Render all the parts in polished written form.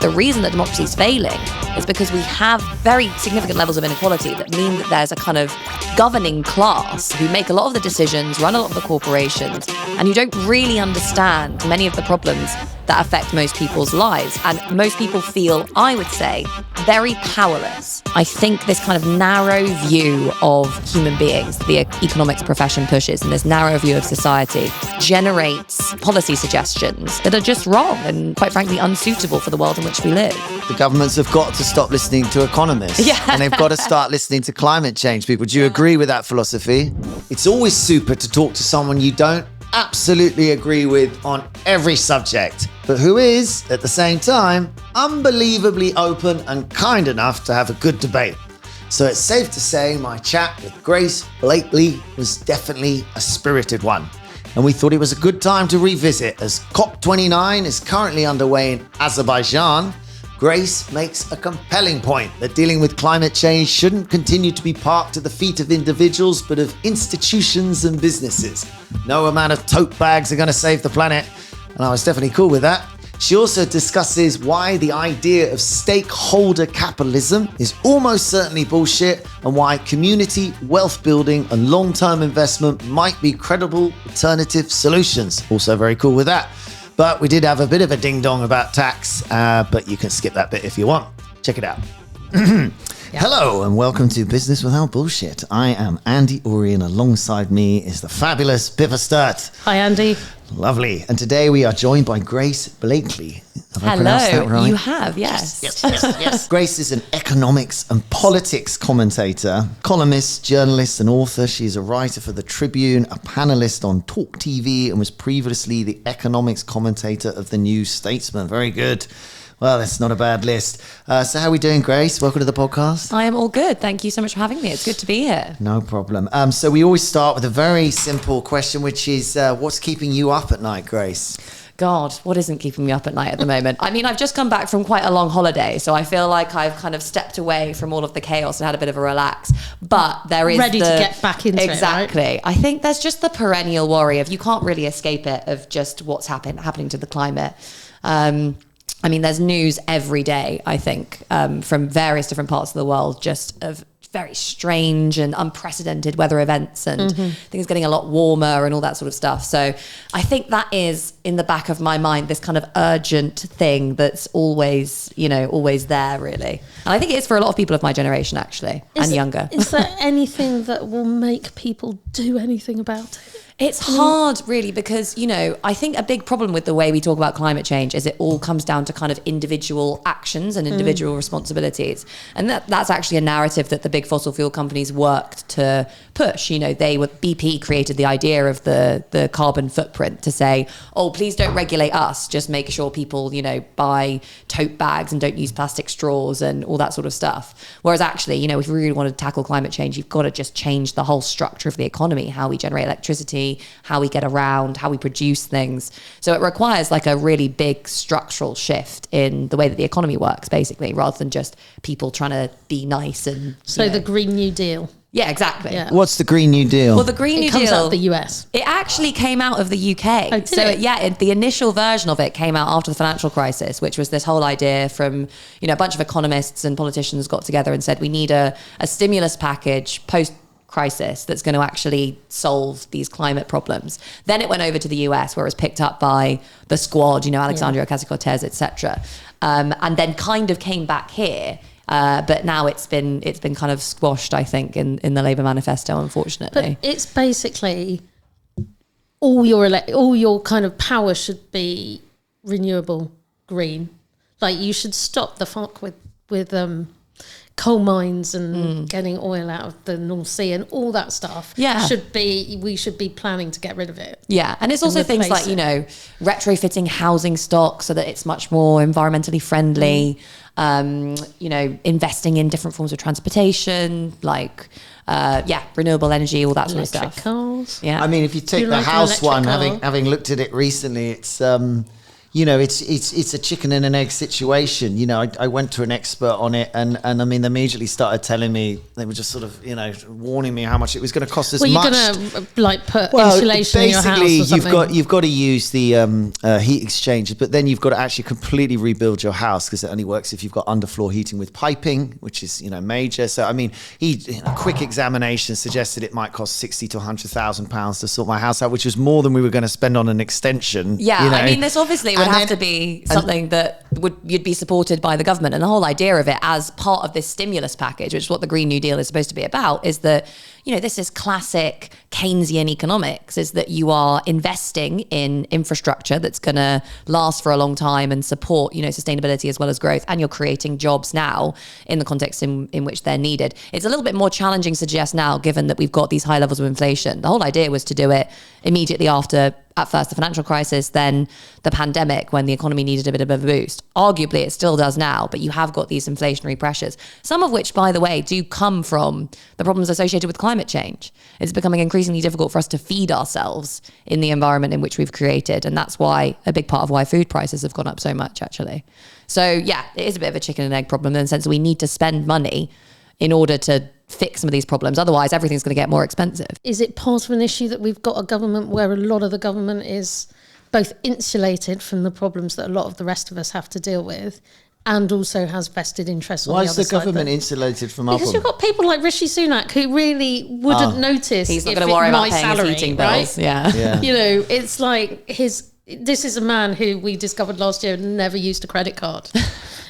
The reason that democracy is failing is because we have very significant levels of inequality that mean that there's a kind of governing class who make a lot of the decisions, run a lot of the corporations, and you don't really understand many of the problems that affect most people's lives. And most people feel, I would say, very powerless. I think this kind of narrow view of human beings that the economics profession pushes, and this narrow view of society, generates policy suggestions that are just wrong and, quite frankly, unsuitable for the world in which we live. The governments have got to stop listening to economists. Yeah. And they've got to start listening to climate change people. Do you agree with that philosophy? It's always super to talk to someone you don't absolutely agree with on every subject, but who is, at the same time, unbelievably open and kind enough to have a good debate. So it's safe to say my chat with Grace Blakeley was definitely a spirited one. And we thought it was a good time to revisit as COP29 is currently underway in Azerbaijan. Grace makes a compelling point that dealing with climate change shouldn't continue to be parked at the feet of individuals, but of institutions and businesses. No amount of tote bags are going to save the planet, and I was definitely cool with that. She also discusses why the idea of stakeholder capitalism is almost certainly bullshit, and why community wealth building and long-term investment might be credible alternative solutions. Also very cool with that. But we did have a bit of a ding-dong about tax, but you can skip that bit if you want. Check it out. Hello and welcome to Business Without Bullshit. I am Andy Uri, and alongside me is the fabulous Pippa Sturt. Hi, Andy. Lovely. And today we are joined by Grace Blakeley. Have I pronounced that right? You have, yes. Yes. Grace is an economics and politics commentator, columnist, journalist, and author. She's a writer for The Tribune, a panelist on Talk TV, and was previously the economics commentator of The New Statesman. Very good. Well, that's not a bad list. So how are we doing, Grace? Welcome to the podcast. I am all good. Thank you so much for having me. It's good to be here. No problem. So we always start with a very simple question, which is, what's keeping you up at night, Grace? God, what isn't keeping me up at night at the moment? I mean, I've just come back from quite a long holiday, so I feel like I've kind of stepped away from all of the chaos and had a bit of a relax. But there is ready to get back into exactly. it, right? I think there's just the perennial worry of you can't really escape it, of just what's happening to the climate. I mean, there's news every day, I think, from various different parts of the world, just of very strange and unprecedented weather events and things getting a lot warmer and all that sort of stuff. So I think that is in the back of my mind, this kind of urgent thing that's always there, really. And I think it is for a lot of people of my generation, actually, and younger. Is there anything that will make people do anything about it? It's hard, really, because, I think a big problem with the way we talk about climate change is it all comes down to kind of individual actions and individual responsibilities. And that's actually a narrative that the big fossil fuel companies worked to push. BP created the idea of the carbon footprint to say, oh, please don't regulate us. Just make sure people, buy tote bags and don't use plastic straws and all that sort of stuff. Whereas actually, if you really want to tackle climate change, you've got to just change the whole structure of the economy, how we generate electricity, how we get around, how we produce things. So it requires like a really big structural shift in the way that the economy works, basically, rather than just people trying to be nice and... So the Green New Deal. Yeah, exactly. Yeah. What's the Green New Deal? Well, the Green New Deal... It comes out of the US. It actually came out of the UK. Oh, did it? The initial version of it came out after the financial crisis, which was this whole idea from, a bunch of economists and politicians got together and said, we need a stimulus package post-crisis that's going to actually solve these climate problems. Then it went over to the US, where it was picked up by the Squad, Alexandria Ocasio-Cortez, etc. And then kind of came back here. But now it's been kind of squashed, I think, in the Labour manifesto, unfortunately. But it's basically all your kind of power should be renewable, green. Like you should stop the fuck with coal mines and getting oil out of the North Sea and all that stuff. Yeah, we should be planning to get rid of it. Yeah, and it's also things like retrofitting housing stock so that it's much more environmentally friendly. Investing in different forms of transportation, like renewable energy, all that sort of stuff. Electric cars. Yeah, I mean, if you take the house one, having looked at it recently, it's it's a chicken and an egg situation. I went to an expert on it, and I mean, they immediately started telling me, they were just sort of, warning me how much it was going to cost us. Well, you're going to put insulation in your house or something. You've got to use the heat exchangers, but then you've got to actually completely rebuild your house, because it only works if you've got underfloor heating with piping, which is major. So I mean, a quick examination suggested it might cost £60,000 to £100,000 to sort my house out, which was more than we were going to spend on an extension. Yeah, I mean, this obviously would have to be something that you'd be supported by the government. And the whole idea of it as part of this stimulus package, which is what the Green New Deal is supposed to be about, is that, this is classic Keynesian economics, is that you are investing in infrastructure that's going to last for a long time and support, sustainability as well as growth. And you're creating jobs now in the context in which they're needed. It's a little bit more challenging to suggest now, given that we've got these high levels of inflation. The whole idea was to do it immediately after, at first, the financial crisis, then the pandemic, when the economy needed a bit of a boost. Arguably, it still does now, but you have got these inflationary pressures, some of which, by the way, do come from the problems associated with climate change. It's becoming increasingly difficult for us to feed ourselves in the environment in which we've created. And that's why a big part of why food prices have gone up so much, actually. So yeah, it is a bit of a chicken and egg problem in the sense that we need to spend money in order to fix some of these problems. Otherwise, everything's going to get more expensive. Is it part of an issue that we've got a government where a lot of the government is both insulated from the problems that a lot of the rest of us have to deal with, and also has vested interests on the other side? Why is the government insulated from our Because you've got people like Rishi Sunak who really wouldn't notice. He's not going to worry about paying salary, his heating bills. Right? Yeah. It's like this is a man who we discovered last year never used a credit card.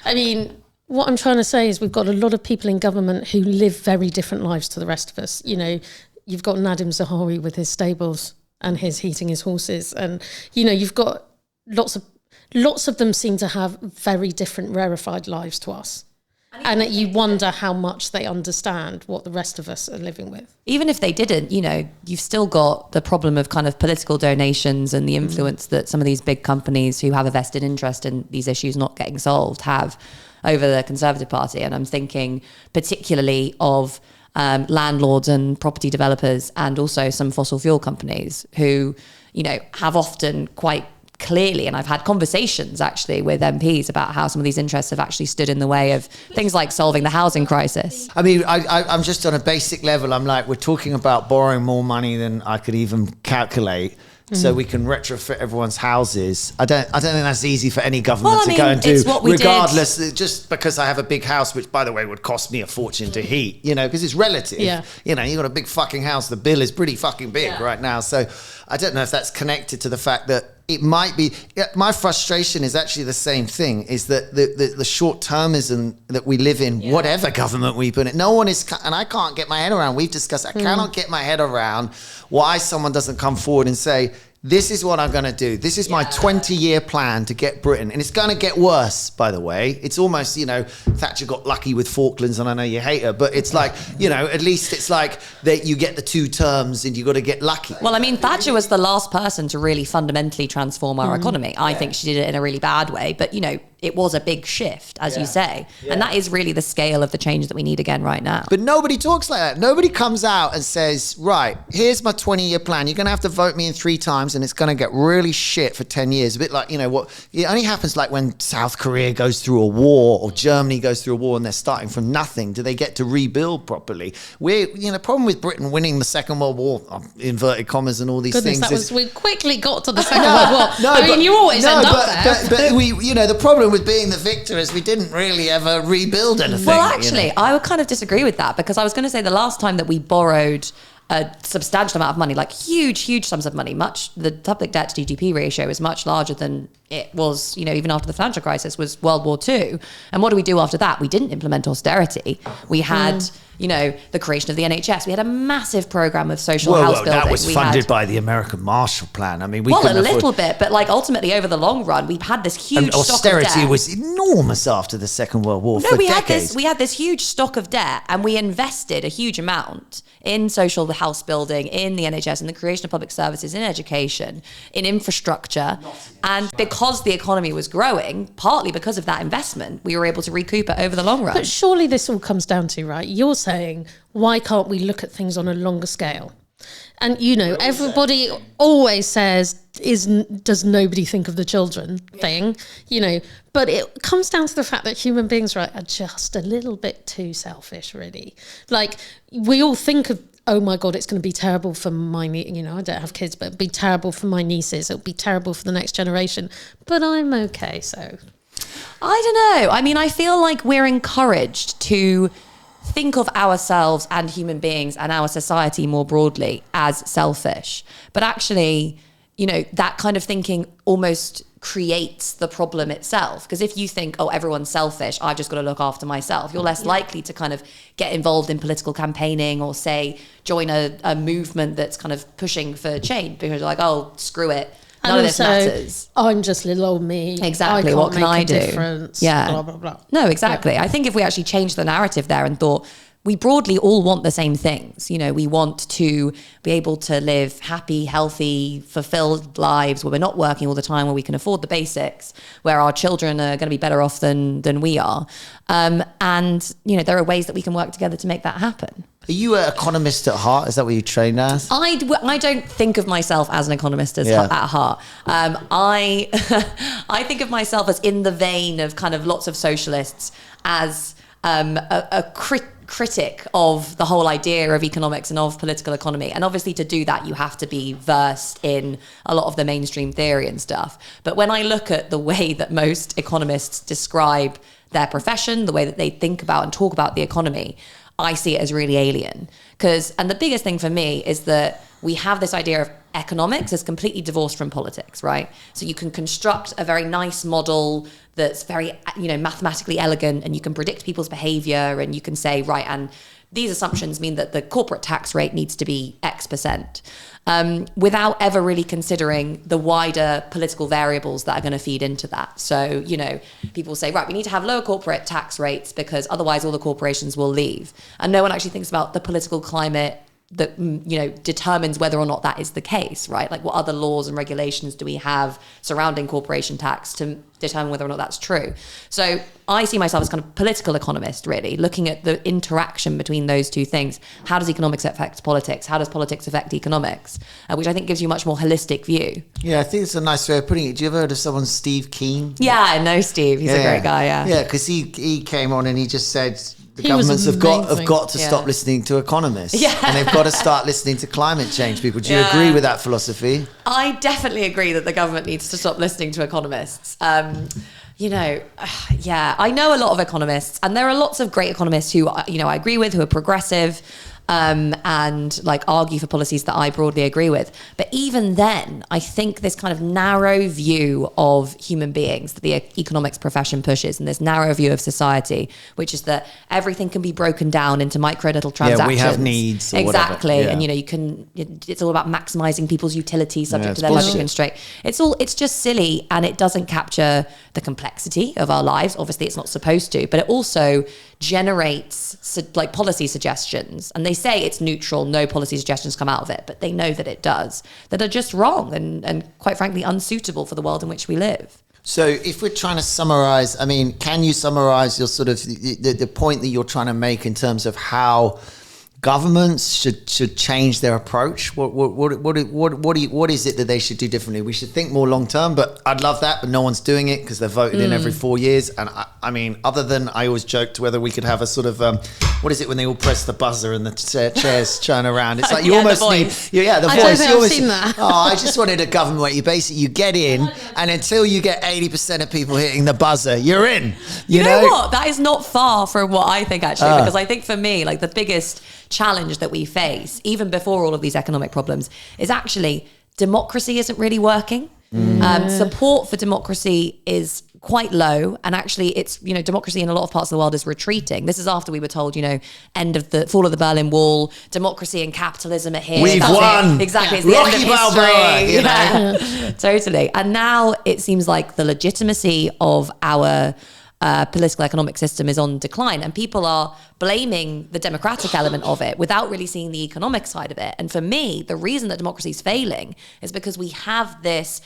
I mean, what I'm trying to say is we've got a lot of people in government who live very different lives to the rest of us. You've got Nadim Zahawi with his stables and his heating his horses, and you've got lots of them seem to have very different rarefied lives to us. And you wonder how much they understand what the rest of us are living with. Even if they didn't, you've still got the problem of kind of political donations and the influence that some of these big companies who have a vested interest in these issues not getting solved have over the Conservative Party. And I'm thinking particularly of landlords and property developers, and also some fossil fuel companies who, have often quite clearly, and I've had conversations actually with MPs about how some of these interests have actually stood in the way of things like solving the housing crisis. I mean, I'm just on a basic level, I'm like, we're talking about borrowing more money than I could even calculate, so we can retrofit everyone's houses. I don't think that's easy for any government to go and do, regardless, just because I have a big house, which, by the way, would cost me a fortune to heat, because it's relative. Yeah. You got a big fucking house, the bill is pretty fucking big right now. So I don't know if that's connected to the fact that it might be. My frustration is actually the same thing, is that the short-termism that we live in, whatever government we put in, no one is, and I can't get my head around, we've discussed, I cannot get my head around why someone doesn't come forward and say, this is what I'm going to do. This is my 20-year plan to get Britain. And it's going to get worse, by the way. It's almost, Thatcher got lucky with Falklands, and I know you hate her, but it's like, at least it's like that you get the 2 terms and you got to get lucky. Well, I mean, Thatcher was the last person to really fundamentally transform our economy. I think she did it in a really bad way, but, it was a big shift, as you say. Yeah. And that is really the scale of the change that we need again right now. But nobody talks like that. Nobody comes out and says, right, here's my 20-year plan. You're going to have to vote me in 3 times and it's going to get really shit for 10 years. A bit like, what it only happens like when South Korea goes through a war or Germany goes through a war and they're starting from nothing. Do they get to rebuild properly? The problem with Britain winning the Second World War, inverted commas and all these things. We quickly got to the Second World War. You always end up there. But we, the problem with being the victor is we didn't really ever rebuild anything. Well, actually, I would kind of disagree with that, because I was going to say the last time that we borrowed a substantial amount of money, like huge sums of money, the public debt to GDP ratio is much larger than it was, even after the financial crisis, was World War II. And what do we do after that? We didn't implement austerity. We had, the creation of the NHS. We had a massive program of social house building. That was funded by the American Marshall Plan. I mean, a little bit, but ultimately over the long run, we've had this huge stock of debt. Austerity was enormous after the Second World War for decades. We had this huge stock of debt, and we invested a huge amount in social house building, in the NHS, in the creation of public services, in education, in infrastructure. And because the economy was growing, partly because of that investment, we were able to recoup it over the long run. But surely this all comes down to, right, you're saying, why can't we look at things on a longer scale? And, everybody always says, does nobody think of the children thing, but it comes down to the fact that human beings, right, are just a little bit too selfish, really. Like, we all think of, oh my God, it's going to be terrible for my, I don't have kids, but it'll be terrible for my nieces. It'll be terrible for the next generation. But I'm okay, so. I don't know. I mean, I feel like we're encouraged to think of ourselves and human beings and our society more broadly as selfish. But actually, that kind of thinking almost creates the problem itself. Because if you think, oh, everyone's selfish, I've just got to look after myself, you're less likely to kind of get involved in political campaigning or say, join a movement that's kind of pushing for change because you're like, oh, screw it. None of this matters. I'm just little old me. Exactly. What can I do? Difference, yeah. Blah, blah, blah. No, exactly. Yeah. I think if we actually changed the narrative there and thought, we broadly all want the same things. We want to be able to live happy, healthy, fulfilled lives where we're not working all the time, where we can afford the basics, where our children are going to be better off than we are. And, there are ways that we can work together to make that happen. Are you an economist at heart? Is that what you trained as? I don't think of myself as an economist at heart. I think of myself as in the vein of kind of lots of socialists as a critic of the whole idea of economics and of political economy. And obviously to do that, you have to be versed in a lot of the mainstream theory and stuff. But when I look at the way that most economists describe their profession, the way that they think about and talk about the economy, I see it as really alien. And the biggest thing for me is that we have this idea of economics as completely divorced from politics, right? So you can construct a very nice model that's very, mathematically elegant, and you can predict people's behavior, and you can say, right, and these assumptions mean that the corporate tax rate needs to be X%, without ever really considering the wider political variables that are going to feed into that. So, people say, right, we need to have lower corporate tax rates because otherwise all the corporations will leave. And no one actually thinks about the political climate that, determines whether or not that is the case, right? Like, what other laws and regulations do we have surrounding corporation tax to determine whether or not that's true? So I see myself as kind of political economist, really, looking at the interaction between those two things. How does economics affect politics? How does politics affect economics? Which I think gives you a much more holistic view. Yeah, I think it's a nice way of putting it. Do you ever heard of someone, Steve Keen? Yeah, I know Steve. He's a great guy, yeah. Yeah, because he came on and he just said, the governments have got to stop listening to economists. Yeah. And they've got to start listening to climate change people. Do you agree with that philosophy? I definitely agree that the government needs to stop listening to economists. I know a lot of economists, and there are lots of great economists who, I agree with, who are progressive, and like argue for policies that I broadly agree with. But even then, I think this kind of narrow view of human beings that the economics profession pushes, and this narrow view of society, which is that everything can be broken down into micro little transactions. Yeah, we have needs. Exactly. Yeah. And, it's all about maximizing people's utility subject to their budget constraint. It's just silly, and it doesn't capture the complexity of our lives. Obviously, it's not supposed to, but it also generates policy suggestions, and they say it's neutral, no policy suggestions come out of it, but they know that it does, that are just wrong and quite frankly unsuitable for the world in which we live. So if we're trying to summarize, can you summarize your sort of the point that you're trying to make in terms of how governments should change their approach? What is it that they should do differently? We should think more long term, but I'd love that, but no one's doing it because they're voted in every 4 years. And other than I always joked whether we could have a sort of what is it when they all press the buzzer and the chairs turn around? It's like you almost need the voice. I don't think I've seen that. I just wanted a government where you get in, and until you get 80% of people hitting the buzzer, you're in. You know what? That is not far from what I think, actually, because I think for me, like, the biggest challenge that we face, even before all of these economic problems, is actually democracy isn't really working. Support for democracy is quite low, and actually it's, democracy in a lot of parts of the world is retreating. This is after we were told, end of the fall of the Berlin Wall, democracy and capitalism are here. We've won. Exactly. It's Rocky the end of Balboa, history. Totally. And now it seems like the legitimacy of our political economic system is on decline, and people are blaming the democratic element of it without really seeing the economic side of it. And for me, the reason that democracy is failing is because we have this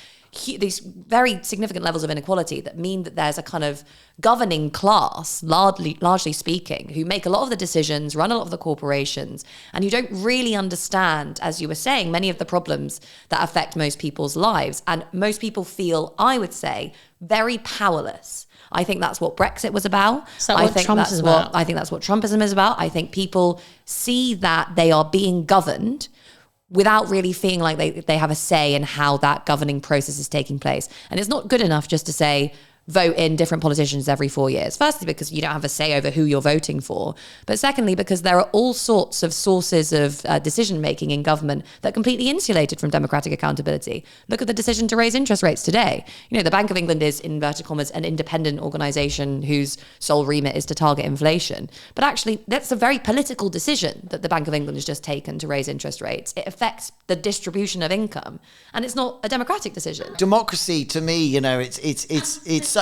these very significant levels of inequality that mean that there's a kind of governing class, largely speaking, who make a lot of the decisions, run a lot of the corporations, and who don't really understand, as you were saying, many of the problems that affect most people's lives. And most people feel, I would say, very powerless. I think that's what Brexit was about. I think that's what Trumpism is about. I think people see that they are being governed without really feeling like they have a say in how that governing process is taking place. And it's not good enough just to say, vote in different politicians every 4 years. Firstly, because you don't have a say over who you're voting for. But secondly, because there are all sorts of sources of decision-making in government that are completely insulated from democratic accountability. Look at the decision to raise interest rates today. You know, the Bank of England is, in inverted commas, an independent organisation whose sole remit is to target inflation. But actually, that's a very political decision that the Bank of England has just taken to raise interest rates. It affects the distribution of income, and it's not a democratic decision. Democracy, to me, you know, it's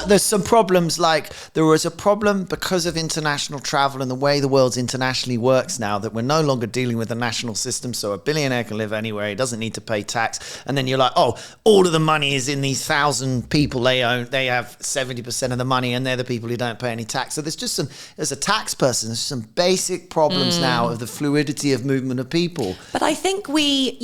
there's some problems. Like there was a problem because of international travel and the way the world's internationally works now, that we're no longer dealing with a national system. So a billionaire can live anywhere. He doesn't need to pay tax. And then you're like, oh, all of the money is in these 1,000 people they own. They have 70% of the money and they're the people who don't pay any tax. So there's a tax person. There's some basic problems now of the fluidity of movement of people. But I think we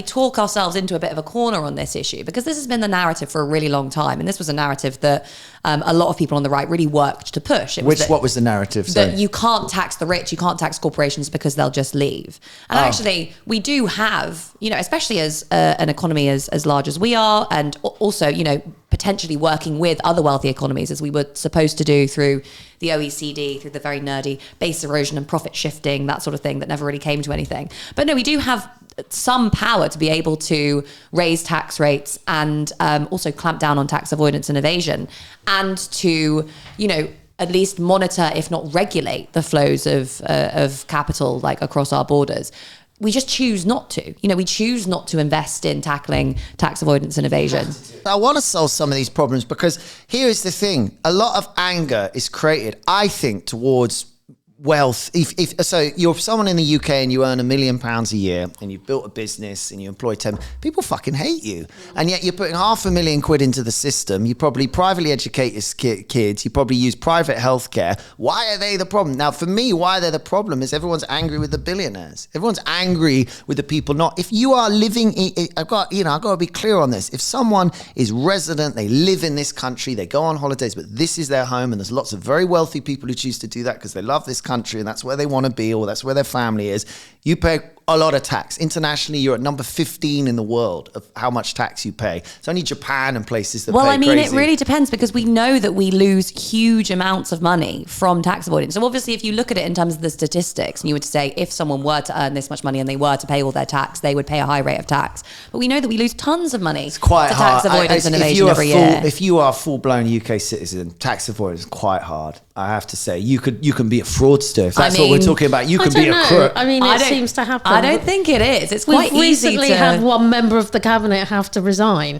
talk ourselves into a bit of a corner on this issue, because this has been the narrative for a really long time. And this was a narrative that a lot of people on the right really worked to push. What was the narrative? That you can't tax the rich, you can't tax corporations because they'll just leave. And actually, we do have, you know, especially as an economy as large as we are, and also, you know, potentially working with other wealthy economies, as we were supposed to do through the OECD, through the very nerdy base erosion and profit shifting, that sort of thing that never really came to anything. But no, we do have some power to be able to raise tax rates and also clamp down on tax avoidance and evasion, and to, you know, at least monitor, if not regulate, the flows of capital like across our borders. We just choose not to. You know, we choose not to invest in tackling tax avoidance and evasion. I want to solve some of these problems, because here is the thing. A lot of anger is created, I think, towards wealth. So you're someone in the UK and you earn £1 million a year and you've built a business and you employ 10 people, fucking hate you, and yet you're putting £500,000 into the system. You probably privately educate your kids, you probably use private healthcare. Why are they the problem? Now for me, why they're the problem is everyone's angry with the billionaires, everyone's angry with the people not. If you are living I've got to be clear on this. If someone is resident, they live in this country, they go on holidays, but this is their home, and there's lots of very wealthy people who choose to do that because they love this country and that's where they want to be, or that's where their family is, you pay a lot of tax. Internationally, you're at number 15 in the world of how much tax you pay. It's only Japan and places that pay crazy. It really depends, because we know that we lose huge amounts of money from tax avoidance. So obviously, if you look at it in terms of the statistics, and you would say if someone were to earn this much money and they were to pay all their tax, they would pay a high rate of tax. But we know that we lose tons of money to tax avoidance and evasion every year. If you are a full-blown UK citizen, tax avoidance is quite hard. I have to say, you can be a fraudster if that's what we're talking about. You can be a crook. I mean, it seems to happen. I don't think it is. It's quite easy to... We've recently had one member of the cabinet have to resign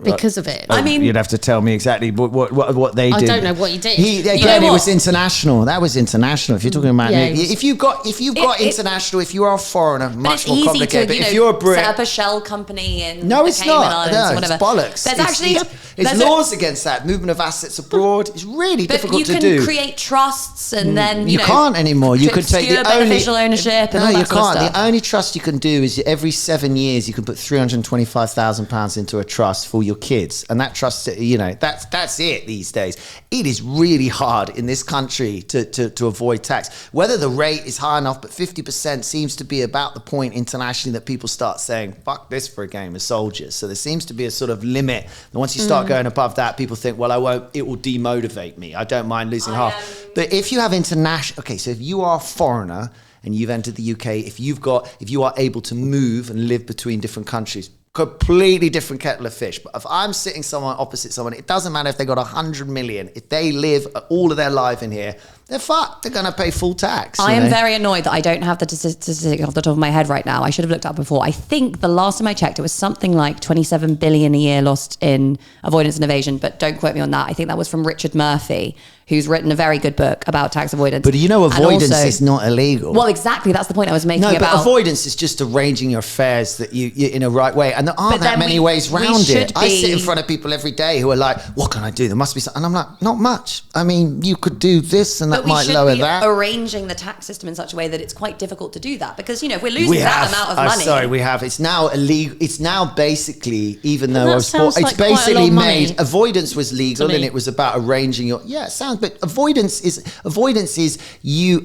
because of it. I mean, you'd have to tell me exactly what they did. I don't know what he did. It was international. That was international. If you're talking about if you've got international, if you are a foreigner, much more complicated. But if you're a Brit, set up a shell company in it's Cayman not. Islands, It's bollocks. There's laws against that. Movement of assets abroad is really difficult to do. But you can create trusts, and then you can't anymore. You could take the beneficial ownership. And all that sort of stuff. The only trust you can do is every 7 years you can put £325,000 into a trust for your kids, and that trust, that's it these days. It is really hard in this country to avoid tax. Whether the rate is high enough, but 50% seems to be about the point internationally that people start saying, fuck this for a game of soldiers. So there seems to be a sort of limit. And once you start going above that, people think, well, it will demotivate me. I don't mind losing half. But if you have international, so if you are a foreigner and you've entered the UK, if you are able to move and live between different countries, completely different kettle of fish. But if I'm sitting someone opposite someone, it doesn't matter if they got 100 million. If they live all of their life in here, they're fucked. They're going to pay full tax. I am very annoyed that I don't have the statistic off the top of my head right now. I should have looked up before. I think the last time I checked, it was something like 27 billion a year lost in avoidance and evasion, but don't quote me on that. I think that was from Richard Murphy, who's written a very good book about tax avoidance. But avoidance also, is not illegal. Well, exactly. That's the point I was making No, about... but avoidance is just arranging your affairs that you in a right way. And there aren't that many ways round it. I sit in front of people every day who are like, what can I do? There must be something. And I'm like, not much. I mean, you could do this and that might lower that. Arranging the tax system in such a way that it's quite difficult to do that. Because, if we're losing that amount of money... Sorry, we have. It's now illegal. It's now basically, even though it's like basically made... money. Avoidance was legal and it was about arranging your... Yeah, it sounds... But avoidance is you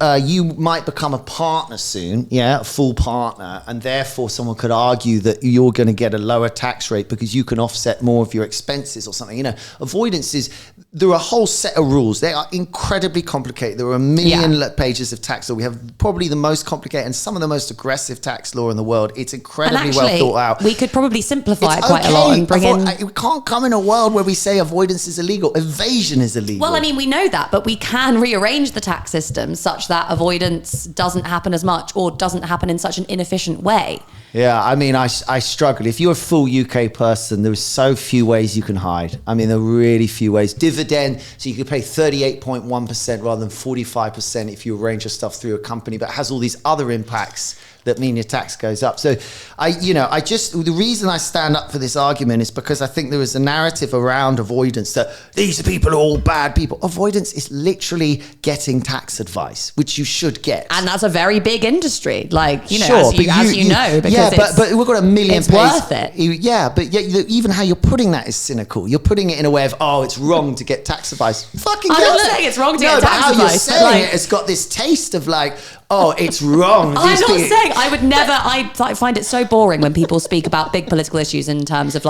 might become a partner soon, a full partner, and therefore someone could argue that you're going to get a lower tax rate because you can offset more of your expenses or something. Avoidance is, there are a whole set of rules. They are incredibly complicated. There are a million pages of tax law. We have probably the most complicated and some of the most aggressive tax law in the world. It's incredibly well thought out. We could probably simplify it quite a lot and bring in... We can't come in a world where we say avoidance is illegal. Evasion is illegal. Well, I mean, we know that, but we can rearrange the tax system such that avoidance doesn't happen as much or doesn't happen in such an inefficient way. Yeah, I mean, I struggle. If you're a full UK person, there are so few ways you can hide. I mean, there are really few ways. Dividend, so you could pay 38.1% rather than 45% if you arrange your stuff through a company, but it has all these other impacts that mean your tax goes up. So the reason I stand up for this argument is because I think there is a narrative around avoidance that these people are all bad people. Avoidance is literally getting tax advice, which you should get. And that's a very big industry, sure, as you know, because but we've got a million it's pages. Worth it. Yeah, but even how you're putting that is cynical. You're putting it in a way of, it's wrong to get tax advice. Fucking I'm not saying it's wrong to get tax how advice. You're saying it has got this taste of it's wrong. I'm not saying I would never. I find it so boring when people speak about big political issues in terms of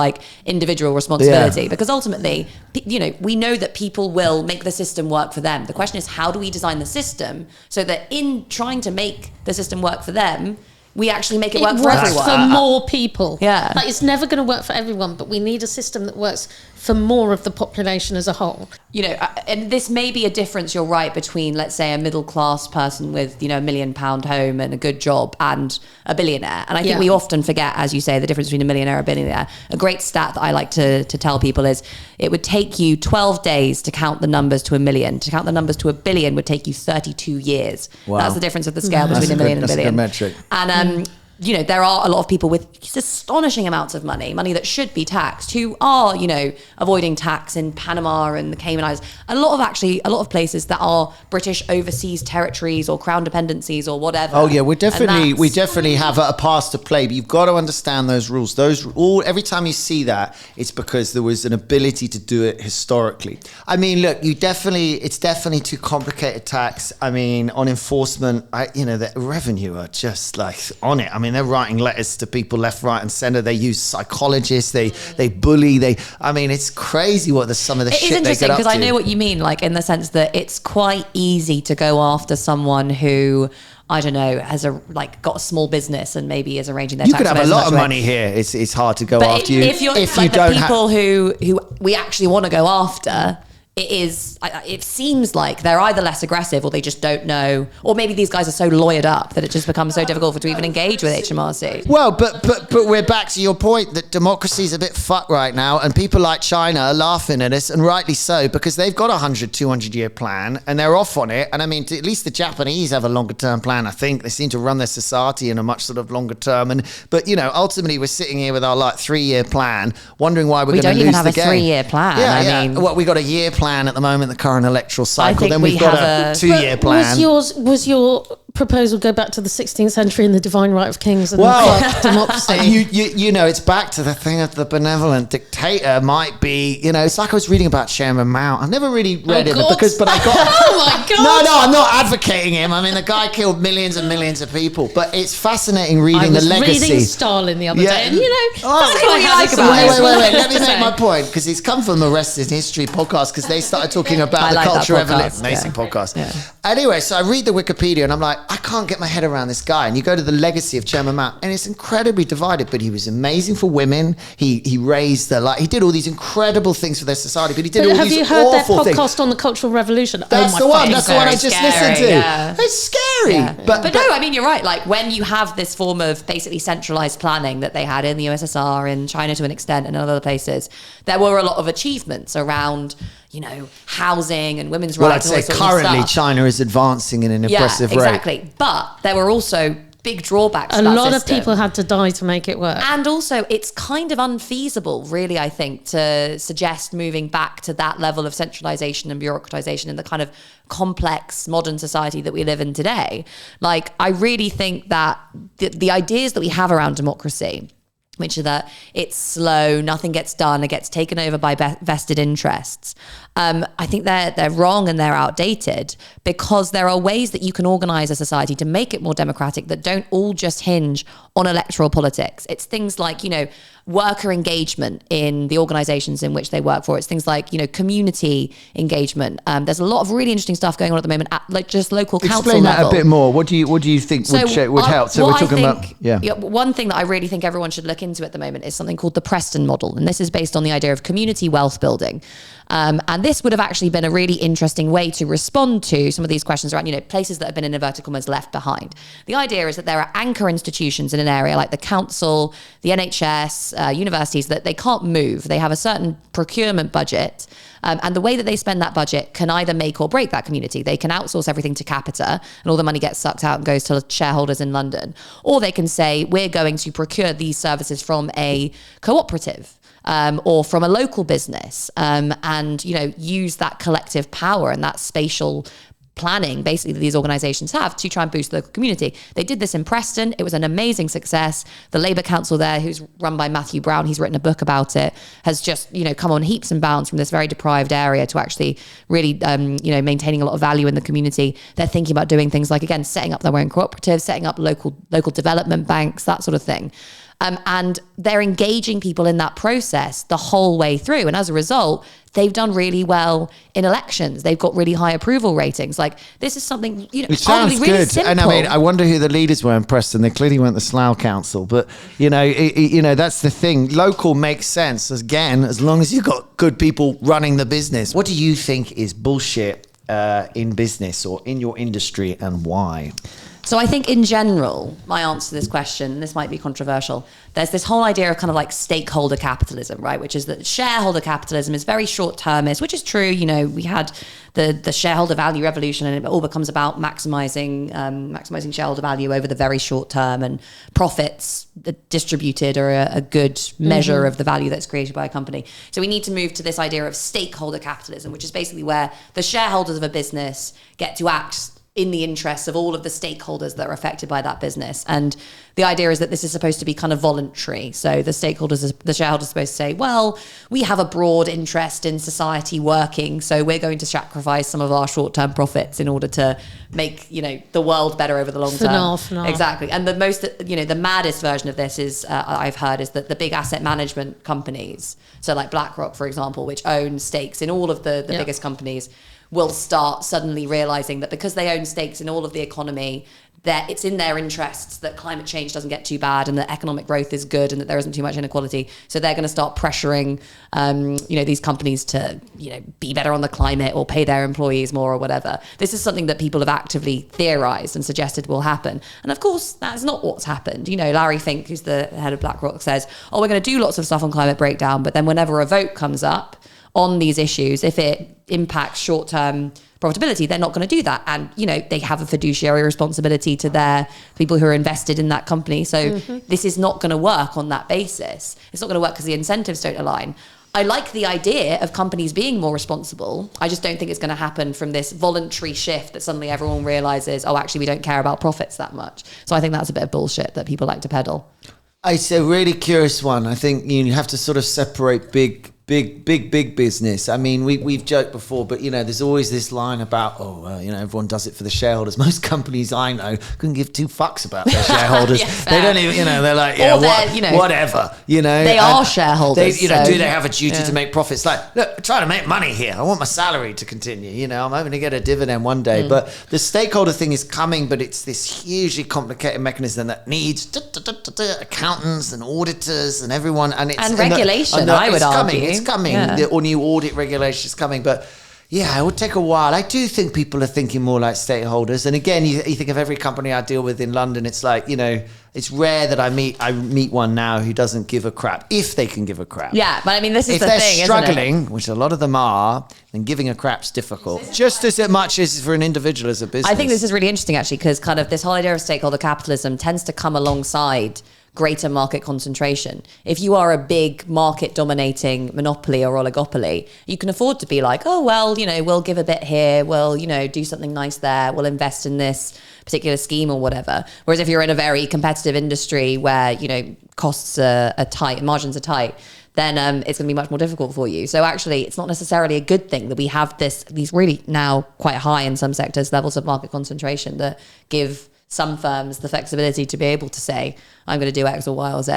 individual responsibility, because ultimately, we know that people will make the system work for them. The question is, how do we design the system so that in trying to make the system work for them, we actually make it work for everyone. For more people. Yeah. It's never going to work for everyone, but we need a system that works for more of the population as a whole. And this may be a difference, you're right, between, let's say, a middle class person with, £1 million home and a good job and a billionaire. And I think we often forget, as you say, the difference between a millionaire and a billionaire. A great stat that I like to tell people is it would take you 12 days to count the numbers to 1 million. To count the numbers to 1 billion would take you 32 years. Wow. That's the difference of the scale between a million and a billion. That's a good metric. And there are a lot of people with astonishing amounts of money that should be taxed, who are, avoiding tax in Panama and the Cayman Islands. A lot of places that are British overseas territories or crown dependencies or whatever. Oh yeah, we definitely have a pass to play, but you've got to understand those rules. Every time you see that, it's because there was an ability to do it historically. I mean, look, it's definitely too complicated tax. I mean, on enforcement, the revenue are just on it. I mean, they're writing letters to people left, right, and centre. They use psychologists. They bully. It's crazy what some of the shit they get up to. It's interesting because I know what you mean, in the sense that it's quite easy to go after someone who, I don't know, has got a small business and maybe is arranging their tax. You could have a lot of money here. It's hard to go after you. If you don't people who we actually want to go after. It seems like they're either less aggressive or they just don't know, or maybe these guys are so lawyered up that it just becomes so difficult to even engage with HMRC. Well, but we're back to your point that democracy's a bit fucked right now, and people like China are laughing at us, and rightly so, because they've got a 200 year plan and they're off on it. And I mean, at least the Japanese have a longer term plan. I think they seem to run their society in a much sort of longer term. But ultimately we're sitting here with our 3 year plan, wondering why we're going to lose the game. We don't even have a 3 year plan. I mean, we got a year plan at the moment, the current electoral cycle. Then we've got a 2 year plan. Was your proposal go back to the 16th century and the divine right of kings and democracy? It's back to the thing of the benevolent dictator might be, it's like I was reading about Chairman Mao. I've never really read but I got... Oh my God! No, I'm not advocating him. I mean, the guy killed millions and millions of people, but it's fascinating reading the legacy. I was reading Stalin the other day, and that's what you like about it. Wait, let me make my point, because it's come from the Rest is History podcast, because they started talking about the Cultural Revolution. Amazing podcast. Yeah. Anyway, so I read the Wikipedia and I'm like, I can't get my head around this guy. And you go to the legacy of Chairman Mao, and it's incredibly divided, but he was amazing for women. He raised he did all these incredible things for their society, but he did all these awful things. Have you heard their podcast on the Cultural Revolution? That's the one I just listened to. Yeah. It's scary. scary. Yeah. But no, I mean, you're right. Like when you have this form of basically centralized planning that they had in the USSR, in China to an extent, and in other places, there were a lot of achievements around, housing and women's rights. Well, I'd say currently China is advancing in an impressive rate. Exactly. But there were also big drawbacks to a that lot system. of people had to die to make it work. And also, it's kind of unfeasible, really, I think, to suggest moving back to that level of centralization and bureaucratization in the kind of complex modern society that we live in today. Like, I really think that the ideas that we have around democracy, which are that it's slow, nothing gets done, it gets taken over by vested interests. I think they're wrong and they're outdated, because there are ways that you can organize a society to make it more democratic that don't all just hinge on electoral politics. It's things like, worker engagement in the organizations in which they work for. It's things like, community engagement. There's a lot of really interesting stuff going on at the moment at like just local council Explain that level. a bit more. What do you think would help? So we're talking about one thing that I really think everyone should look into at the moment is something called the Preston model, and this is based on the idea of community wealth building. And this would have actually been a really interesting way to respond to some of these questions around, places that have been in inverted commas left behind. The idea is that there are anchor institutions in an area like the council, the NHS, universities, that they can't move. They have a certain procurement budget. And the way that they spend that budget can either make or break that community. They can outsource everything to Capita and all the money gets sucked out and goes to shareholders in London. Or they can say, we're going to procure these services from a cooperative. Or from a local business, and use that collective power and that spatial planning basically that these organizations have to try and boost the local community. They did this in Preston. It was an amazing success. The Labour Council there, who's run by Matthew Brown, he's written a book about it, has just come on heaps and bounds from this very deprived area to actually really maintaining a lot of value in the community. They're thinking about doing things like, again, setting up their own cooperatives, setting up local development banks, that sort of thing. And they're engaging people in that process the whole way through. And as a result, they've done really well in elections. They've got really high approval ratings. Like, this is something, it sounds really good. simple. And I mean, I wonder who the leaders were in Preston. They clearly weren't the Slough Council. But, that's the thing. Local makes sense, again, as long as you've got good people running the business. What do you think is bullshit in business or in your industry, and why? So I think in general, my answer to this question, and this might be controversial, there's this whole idea of kind of like stakeholder capitalism, right? Which is that shareholder capitalism is very short-termist, which is true. We had the shareholder value revolution, and it all becomes about maximizing shareholder value over the very short term, and profits distributed are a good measure of the value that's created by a company. So we need to move to this idea of stakeholder capitalism, which is basically where the shareholders of a business get to act in the interests of all of the stakeholders that are affected by that business. And the idea is that this is supposed to be kind of voluntary. So the shareholders are supposed to say, well, we have a broad interest in society working, so we're going to sacrifice some of our short-term profits in order to make, the world better over the long term. Exactly. And the maddest version of this is, I've heard, is that the big asset management companies, so like BlackRock, for example, which own stakes in all of the biggest companies, will start suddenly realizing that because they own stakes in all of the economy, that it's in their interests that climate change doesn't get too bad and that economic growth is good and that there isn't too much inequality. So they're going to start pressuring, these companies to, be better on the climate or pay their employees more or whatever. This is something that people have actively theorized and suggested will happen. And of course, that's not what's happened. Larry Fink, who's the head of BlackRock, says, we're going to do lots of stuff on climate breakdown, but then whenever a vote comes up on these issues, if it impacts short-term profitability, they're not going to do that. And, they have a fiduciary responsibility to their people who are invested in that company. So this is not going to work on that basis. It's not going to work because the incentives don't align. I like the idea of companies being more responsible. I just don't think it's going to happen from this voluntary shift that suddenly everyone realizes, actually, we don't care about profits that much. So I think that's a bit of bullshit that people like to peddle. It's a really curious one. I think you have to sort of separate big business. I mean, we've joked before, but there's always this line about, everyone does it for the shareholders. Most companies I know couldn't give two fucks about their shareholders. They don't even, they're like, whatever. They are shareholders. Do they have a duty to make profits? Like, look, I'm trying to make money here. I want my salary to continue. I'm hoping to get a dividend one day. But the stakeholder thing is coming, but it's this hugely complicated mechanism that needs accountants and auditors and everyone, and regulation. I would argue. It's coming. Yeah. The new audit regulation is coming. But, Yeah, it would take a while. I do think people are thinking more like stakeholders. And again, you think of every company I deal with in London, it's like, it's rare that I meet one now who doesn't give a crap, if they can give a crap. Yeah, but I mean, this is if the they're thing, struggling, isn't it? which a lot of them are, then giving a crap's difficult. Just as much as for an individual as a business. I think this is really interesting, actually, because kind of this whole idea of stakeholder capitalism tends to come alongside greater market concentration. If you are a big market dominating monopoly or oligopoly, you can afford to be like, oh, well, we'll give a bit here. We'll, do something nice there. We'll invest in this particular scheme or whatever. Whereas if you're in a very competitive industry where, costs are tight, margins are tight, then it's going to be much more difficult for you. So actually, it's not necessarily a good thing that we have these really now quite high in some sectors levels of market concentration that give some firms the flexibility to be able to say, I'm going to do X or Y or Z.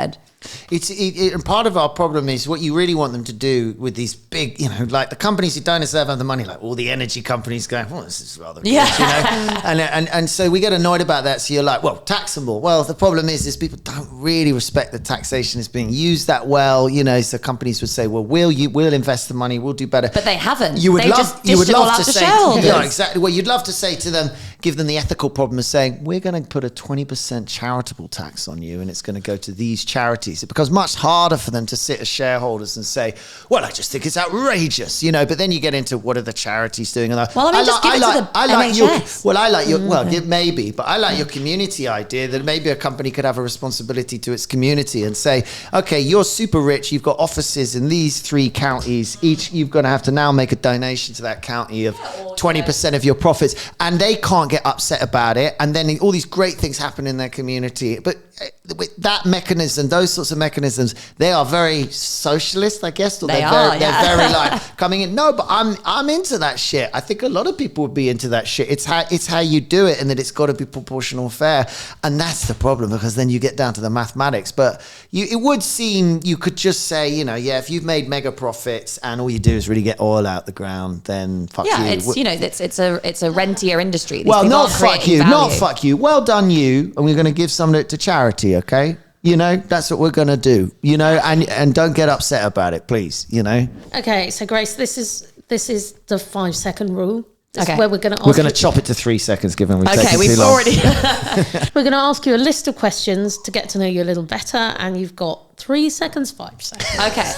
And part of our problem is what you really want them to do with these big, like the companies who don't deserve the money, like all the energy companies going, well, this is rather good, and so we get annoyed about that. So you're like, well, tax them more. Well, the problem is people don't really respect the taxation is being used that well, so companies would say, well, we'll invest the money, we'll do better. But they haven't. You would love to say, shareholders. Exactly. Well, you'd love to say to them, give them the ethical problem of saying, we're going to put a 20% charitable tax on you, and it's going to go to these charities. It becomes much harder for them to sit as shareholders and say, well, I just think it's outrageous, but then you get into what are the charities doing? And well, I mean, just give it to the NHS. Maybe, but I like your community idea that maybe a company could have a responsibility to its community and say, okay, you're super rich, you've got offices in these 3 counties, each you've got to have to now make a donation to that county of 20% of your profits, and they can't get upset about it, and then all these great things happen in their community. But with that mechanism, those sorts of mechanisms, they are very socialist, I guess. Or they're very like coming in. No, but I'm into that shit. I think a lot of people would be into that shit. It's how you do it, and that it's got to be proportional fair. And that's the problem, because then you get down to the mathematics. But it would seem you could just say, if you've made mega profits and all you do is really get oil out the ground, then fuck you. Yeah, it's a rentier industry. These well, people not aren't fuck you, value. not fuck you. Well done, you. And we're going to give some of it to charity, okay? That's what we're going to do, and don't get upset about it, please, Okay, so Grace, this is the 5-second rule. This Okay. is where we're going to We're going to chop it to 3 seconds, given we've taken we've too long. already. We're going to ask you a list of questions to get to know you a little better, and you've got 3 seconds, 5 seconds Okay.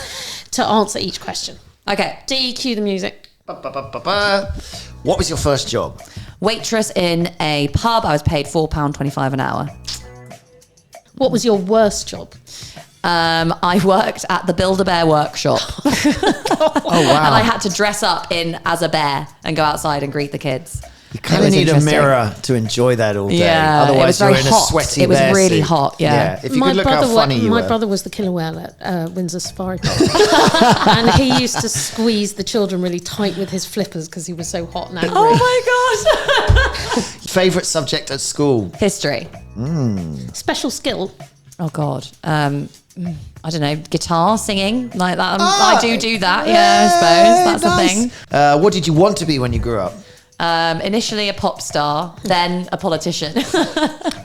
to answer each question. Okay. D, cue the music. What was your first job? Waitress in a pub. I was paid £4.25 an hour. What was your worst job? I worked at the Build-A-Bear workshop. Oh, wow. And I had to dress up as a bear and go outside and greet the kids. You kind of need a mirror to enjoy that all day. Yeah, Otherwise, it was very you're in hot. a sweaty It was bear really suit. hot, yeah. If you could look how funny you were. My brother was the killer whale at Windsor Safari Park. And he used to squeeze the children really tight with his flippers because he was so hot and angry. Oh my God. Favourite subject at school? History. Special skill. Oh God. I don't know, guitar, singing, like that. I do that, I suppose. That's nice. the thing. What did you want to be when you grew up? Initially a pop star, then a politician.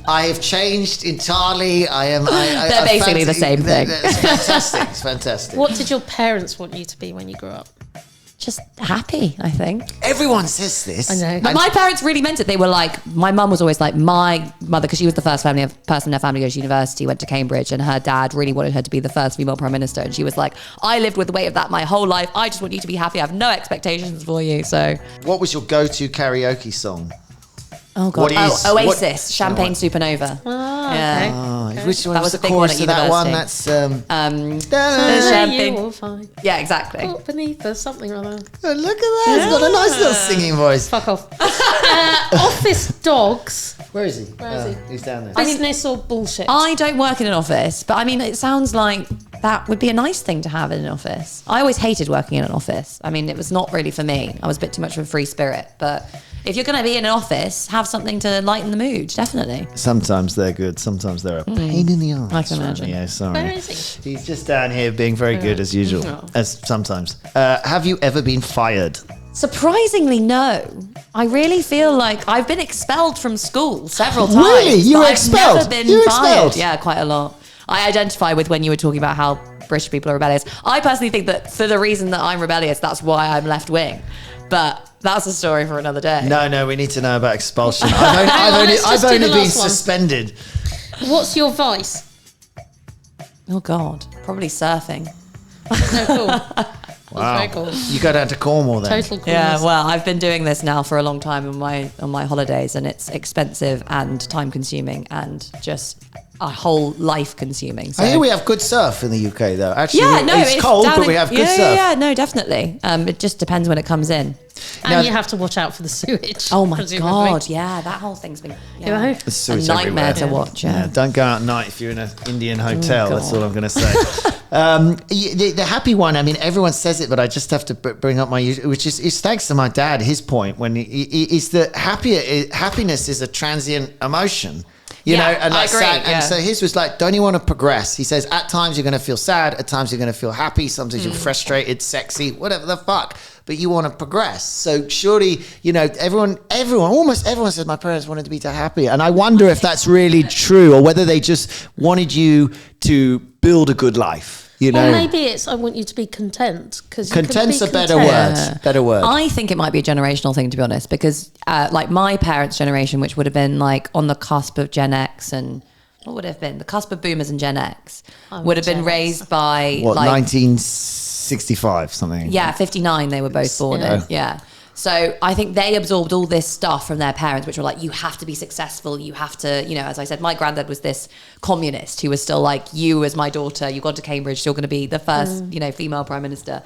I have changed entirely. They're basically the same thing. It's fantastic. It's fantastic. What did your parents want you to be when you grew up? Just happy, I think. Everyone says this. I know. But my parents really meant it. They were like, my mum was always like, my mother, because she was the first person in her family to go to university, went to Cambridge, and her dad really wanted her to be the first female prime minister. And she was like, I lived with the weight of that my whole life. I just want you to be happy. I have no expectations for you. So, What was your go-to karaoke song? oh God. Oasis, what- Champagne Supernova. Okay. Which one That was was the a big one chorus at to that one? university. That's Champagne. You will find Yeah, exactly. caught beneath the something or other. look at that. He's got a nice little singing voice. Fuck off. Office dogs. Where is he? Where is he? He's down there. Business or bullshit? I don't work in an office, but I mean, it sounds like that would be a nice thing to have in an office. I always hated working in an office. I mean, it was not really for me. I was a bit too much of a free spirit. But if you're going to be in an office, have something to lighten the mood, definitely. Sometimes they're good. Sometimes they're a pain in the arse. I can imagine. Yeah, sorry. Where is he? He's just down here being very good as usual. Oh. As sometimes. Have you ever been fired? Surprisingly, no. I really feel like I've been expelled from school several times. Really? You but were I've expelled? never been You were fired. expelled? Yeah, quite a lot. I identify with when you were talking about how British people are rebellious. I personally think that for the reason that I'm rebellious, that's why I'm left wing. But that's a story for another day. No, we need to know about expulsion. I've only been suspended. What's your vice? Oh God, probably surfing. No, cool. Wow. Very cool. You go down to Cornwall then? Total coolness. Yeah, well, I've been doing this now for a long time on my holidays, and it's expensive and time consuming and just a whole life consuming. So. I hear we have good surf in the UK though. Actually, it's cold, down but we have good surf. Yeah, no, definitely. It just depends when it comes in. And Now- you have to watch out for the sewage. Oh my presumably. God, yeah, that whole thing's been know? The sewage a nightmare everywhere. to watch. Yeah. Don't go out at night if you're in an Indian hotel. That's God. all I'm going to say. The happy one, I mean, everyone says it, but I just have to bring up which is thanks to my dad, his point, when is that happiness is a transient emotion. You know, and I that's agree, sad. yeah. And so his was like, don't you want to progress? He says, at times you're going to feel sad, at times you're going to feel happy, sometimes you're frustrated, sexy, whatever the fuck. But you want to progress. So surely, you know, almost everyone says my parents wanted me to be happy. And I wonder if that's really true or whether they just wanted you to build a good life. You know, Or maybe it's I want you to be content because content's a better content. word. Better word. I think it might be a generational thing, to be honest, because like my parents' generation, which would have been like on the cusp of Gen X and what would it have been? The cusp of boomers and Gen X would have been Gen X. raised by What, like 1965 something? Yeah, 59 they were both born in. Yeah. So I think they absorbed all this stuff from their parents, which were like, you have to be successful. You have to, you know, as I said, my granddad was this communist who was still like, you as my daughter, you've gone to Cambridge, you're going to be the first, you know, female prime minister.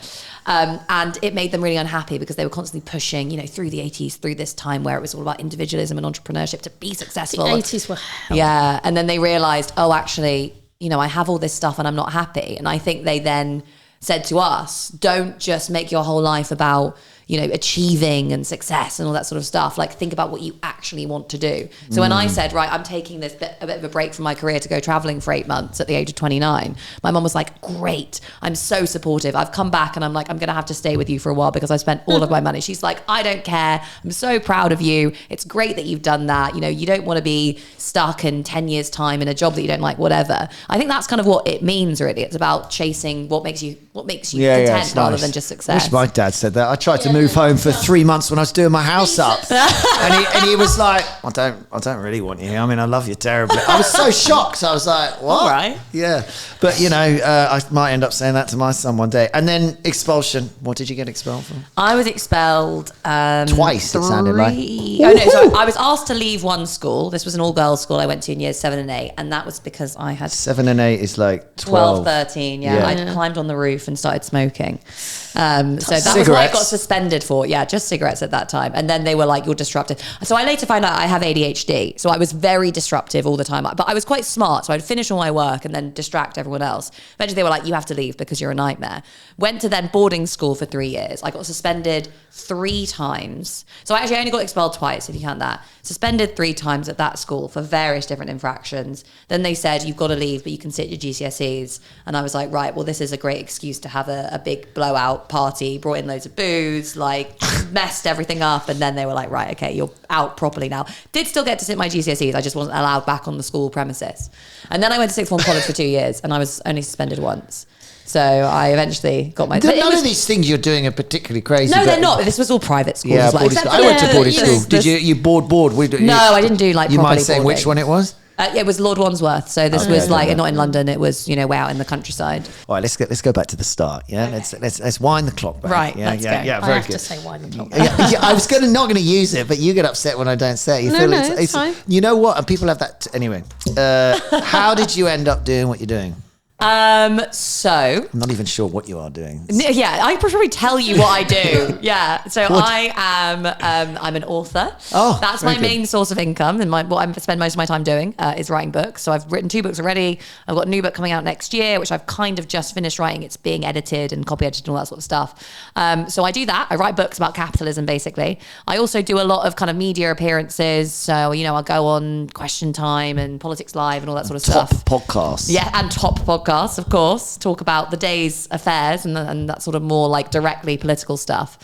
And it made them really unhappy because they were constantly pushing, you know, through the 80s, through this time where it was all about individualism and entrepreneurship to be successful. The 80s were hell. Yeah. And then they realized, oh, actually, you know, I have all this stuff and I'm not happy. And I think they then said to us, don't just make your whole life about, you know, achieving and success and all that sort of stuff. Like, think about what you actually want to do. So when I said, right, I'm taking a bit of a break from my career to go traveling for 8 months at the age of 29, my mum was like, great, I'm so supportive. I've come back and I'm like, I'm going to have to stay with you for a while because I spent all of my money. She's like, I don't care. I'm so proud of you. It's great that you've done that. You know, you don't want to be stuck in 10 years time in a job that you don't like, whatever. I think that's kind of what it means, really. It's about chasing what makes you content it's rather nice. than just success. I wish my dad said that. I tried to move home for 3 months when I was doing my house up, and he was like, I don't really want you here. I mean, I love you terribly. I was so shocked. I was like, what? All right. Yeah, but you know, I might end up saying that to my son one day. And then expulsion. What did you get expelled for? I was expelled Twice, it sounded like. Oh no, so I was asked to leave one school. This was an all-girls school I went to in years 7 and 8, and that was because I had 7 and 8 is like 12, 13. Yeah, Yeah. I climbed on the roof and started smoking. So that was what I Cigarettes? got suspended for. Yeah, just cigarettes at that time. And then they were like, you're disruptive. So I later found out I have ADHD. So I was very disruptive all the time. But I was quite smart. So I'd finish all my work and then distract everyone else. Eventually they were like, you have to leave because you're a nightmare. Went to then boarding school for 3 years. I got suspended 3 times. So I actually only got expelled twice, if you count that. Suspended 3 times at that school for various different infractions. Then they said, you've got to leave, but you can sit your GCSEs. And I was like, right, well, this is a great excuse to have a big blowout party, brought in loads of booze, like messed everything up. And then they were like, right, okay, you're out properly now. Did still get to sit my GCSEs. I just wasn't allowed back on the school premises. And then I went to sixth form college for 2 years and I was only suspended once. So I eventually got my... None of these things you're doing are particularly crazy. No, but- they're not. This was all private schools. Yeah, as well. boarding Except school. for I went to the- boarding you know, school. Did you board? No, I didn't do like You properly mind saying boarding. which one it was? It was Lord Wandsworth. So this was like not in London. It was, you know, way out in the countryside. All right, let's go back to the start. Yeah, let's wind the clock back. Right, Yeah, let's yeah, go. yeah. I Very have good. to say why the top. Yeah, I was not going to use it, but you get upset when I don't say it. You No, feel no, it's it's fine. You know what? And people have that anyway. How did you end up doing what you're doing? So I'm not even sure what you are doing. yeah, I could probably tell you what I do. Yeah, so I am I'm an author. Oh, that's very my good. main source of income, and what I spend most of my time doing is writing books. So I've written 2 books already. I've got a new book coming out next year, which I've kind of just finished writing. It's being edited and copy edited and all that sort of stuff. So I do that. I write books about capitalism, basically. I also do a lot of kind of media appearances. So you know, I'll go on Question Time and Politics Live and all that sort of Top stuff. podcast. Yeah, and top podcasts, of course, talk about the day's affairs and that sort of more like directly political stuff.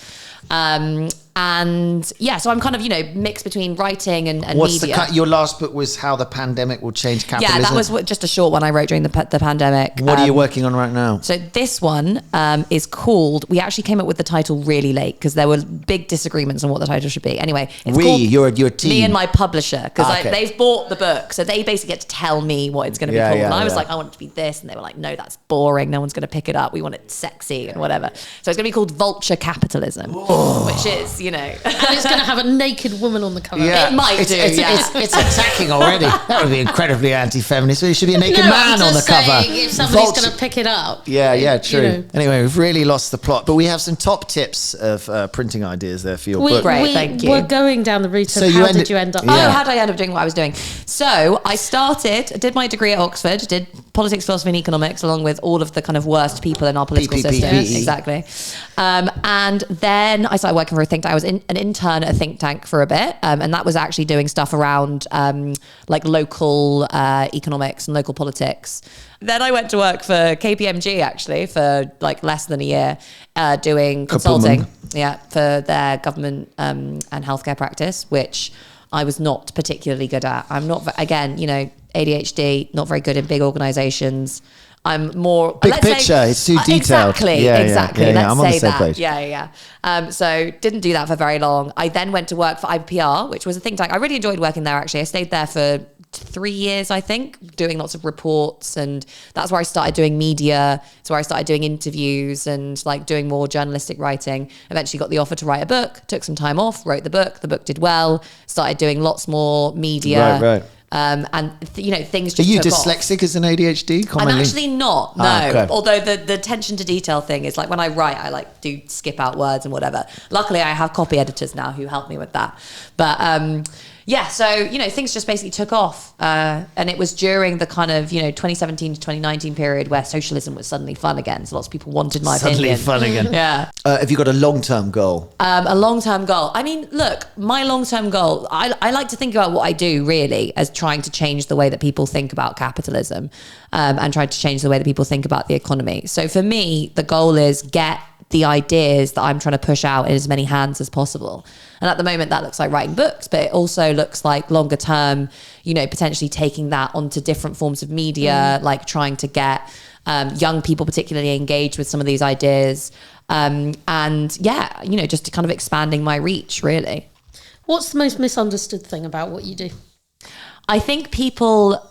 And And yeah, so I'm kind of, mixed between writing and What's media. your last book was How the Pandemic Will Change Capitalism? Yeah, that was just a short one I wrote during the pandemic. What are you working on right now? So this one is called, we actually came up with the title really late because there were big disagreements on what the title should be. Anyway, it's called your team. Me and my publisher, because Okay. they've bought the book. So they basically get to tell me what it's going to be called. And I was like, I want it to be this. And they were like, no, that's boring. No one's going to pick it up. We want it sexy and whatever. So it's going to be called Vulture Capitalism, which is, And it's going to have a naked woman on the cover. It might do, yeah. It's attacking already. That would be incredibly anti-feminist. There should be a naked man on the cover. If somebody's going to pick it up. Yeah, true. Anyway, we've really lost the plot, but we have some top tips of printing ideas there for your book. Great, thank you. We're going down the route of So how did you end up? Oh, how did I end up doing what I was doing? So I did my degree at Oxford, did politics, philosophy and economics, along with all of the kind of worst people in our political system. PPE. Exactly. And then I started working for a think tank. I was an intern at a think tank for a bit. And that was actually doing stuff around like local economics and local politics. Then I went to work for KPMG actually for like less than a year, doing consulting. For their government and healthcare practice, which I was not particularly good at. I'm not, again, ADHD, not very good in big organizations. I'm more big picture. It's too detailed. Exactly. Yeah, Let's I'm on the say same that. page. Yeah. So didn't do that for very long. I then went to work for IPR, which was a think tank. I really enjoyed working there. Actually, I stayed there for 3 years, I think, doing lots of reports, and that's where I started doing media. It's where I started doing interviews and like doing more journalistic writing. Eventually got the offer to write a book, took some time off, wrote the book did well, started doing lots more media. Right. Things just Are you took off. dyslexic as an ADHD? Commonly? I'm actually not, no. Okay. Although the attention to detail thing is like when I write, I like do skip out words and whatever. Luckily, I have copy editors now who help me with that. But so, things just basically took off. And it was during the kind of, 2017 to 2019 period where socialism was suddenly fun again. So lots of people wanted my opinion. Suddenly fun again. Yeah. Have you got a long-term goal? A long-term goal. I mean, look, my long-term goal, I like to think about what I do really as trying to change the way that people think about capitalism and try to change the way that people think about the economy. So for me, the goal is get the ideas that I'm trying to push out in as many hands as possible. And at the moment that looks like writing books, but it also looks like longer term, potentially taking that onto different forms of media, like trying to get young people particularly engaged with some of these ideas. Just kind of expanding my reach really. What's the most misunderstood thing about what you do? I think people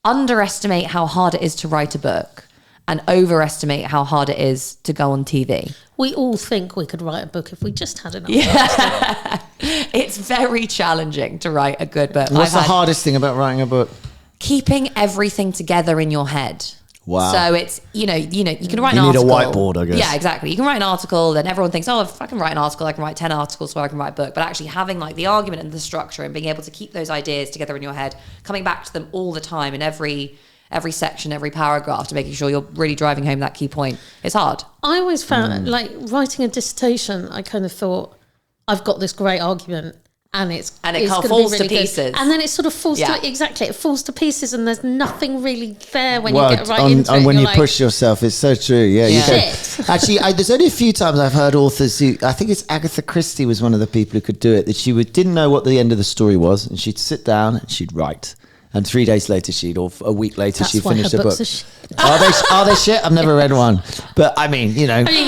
underestimate how hard it is to write a book and overestimate how hard it is to go on TV. We all think we could write a book if we just had enough. Yeah. It's very challenging to write a good book. What's the hardest thing about writing a book? Keeping everything together in your head. Wow. So it's, you can write an article. You need a whiteboard, I guess. Yeah, exactly. You can write an article and everyone thinks, if I can write an article, I can write 10 articles so I can write a book. But actually having like the argument and the structure and being able to keep those ideas together in your head, coming back to them all the time in every section, every paragraph to making sure you're really driving home that key point. It's hard. I always found like writing a dissertation, I kind of thought I've got this great argument and it kind of falls really to pieces. And then it sort of falls it falls to pieces and there's nothing really there when you get right into it. And when you push yourself, it's so true. Yeah. Shit. Actually, there's only a few times I've heard authors who, I think it's Agatha Christie was one of the people who could do it, that she didn't know what the end of the story was and she'd sit down and she'd write. And 3 days later, or a week later, she'd finish the book. Are they shit? I've never read one. But I mean,